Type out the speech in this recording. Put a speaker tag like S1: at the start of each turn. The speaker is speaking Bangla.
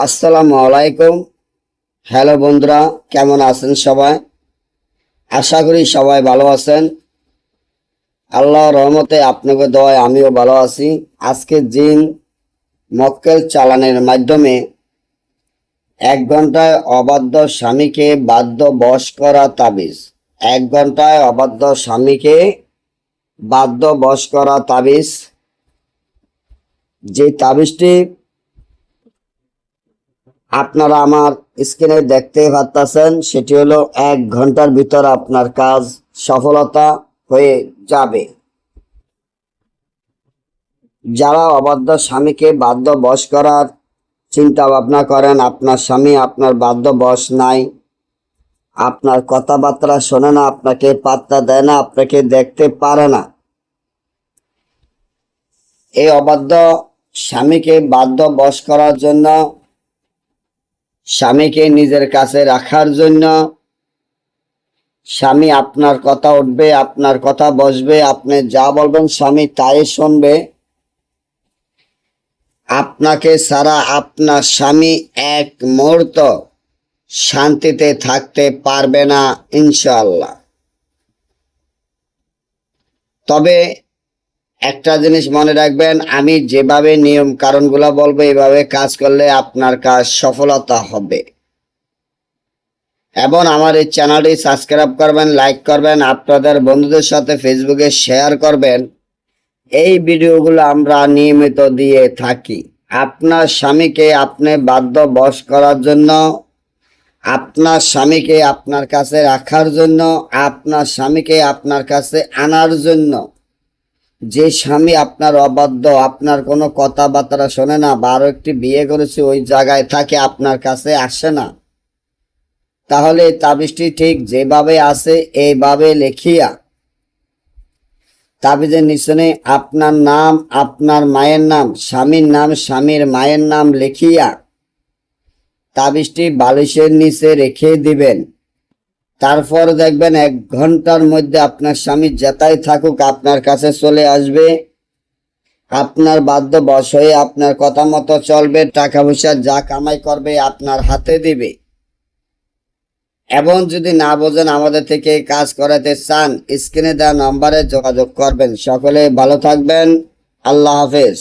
S1: আসসালামু আলাইকুম। হ্যালো বন্ধুরা, কেমন আছেন সবাই? আশা করি সবাই ভালো আছেন। আল্লাহর রহমতে আপনাকে দোয়ায় আমিও ভালো আছি। আজকে জিন মক্কেল চালানের মাধ্যমে 1 ঘন্টায় অবাধ্য স্বামীকে বাধ্য বশ করা তাবিজ। 1 ঘন্টায় অবাধ্য স্বামীকে বাধ্য বশ করা তাবিজ। যে তাবিজটি আপনারা আমার স্ক্রিনে দেখতে পাচ্ছেন, সেটি হলো 1 ঘন্টার ভিতর আপনার কাজ সফলতা হয়ে যাবে। যারা অবাধ্য স্বামীকে বাধ্য বশ করার চিন্তা ভাবনা করেন, আপনার স্বামী আপনার বাধ্য বশ নাই, আপনার কথাবার্তা শোনে না, আপনাকে পাত্তা দেয় না, আপনাকে দেখতে পারে না, এই অবাধ্য স্বামীকে বাধ্য বশ করার জন্য, স্বামীকে নিজের কাছে রাখার জন্য, স্বামী আপনার কথা উঠবে, আপনার কথা বসবে, আপনি যা বলবেন স্বামী তাই শুনবে। আপনাকে ছাড়া আপনার স্বামী এক মুহূর্ত শান্তিতে থাকতে পারবে না ইনশাআল্লাহ। তবে একটা জিনিস মনে রাখবেন, আমি যেভাবে নিয়ম কারণগুলো বলবো এভাবে কাজ করলে আপনার কাজ সফলতা হবে। এবং আমার এই চ্যানেলটি সাবস্ক্রাইব করবেন, লাইক করবেন, আপনাদের বন্ধুদের সাথে ফেসবুকে শেয়ার করবেন। এই ভিডিওগুলো আমরা নিয়মিত দিয়ে থাকি। আপনার স্বামীকে আপনি বাধ্য বশ করার জন্য, আপনার স্বামীকে আপনার কাছে রাখার জন্য, আপনার স্বামীকে আপনার কাছে আনার জন্য। যে স্বামী আপনার অবাধ্য, আপনার কোনো কথাবার্তা শোনে না, বা আরো একটি বিয়ে করেছে ওই জায়গায় থাকে, আপনার কাছে আসে না, তাহলে তাবিজটি ঠিক যেভাবে আছে এইভাবে লিখিয়া তাবিজের নিচনে আপনার নাম, আপনার মায়ের নাম, স্বামীর নাম, স্বামীর মায়ের নাম লিখিয়া তাবিজটি বালিশের নিচে রেখে দিবেন। তারপর দেখবেন 1 ঘন্টার মধ্যে আপনার স্বামী যেথায় থাকুক আপনার কাছে চলে আসবে, আপনার বাধ্য বশ হয়ে আপনার কথা মতো চলবে, টাকা পয়সা যা কামাই করবে আপনার হাতে দিবে। এবং যদি না বোঝেন, আমাদের থেকে কাজ করাতে চান, স্ক্রিনে দেওয়া নম্বরে যোগাযোগ করবেন। সকলে ভালো থাকবেন। আল্লাহ হাফেজ।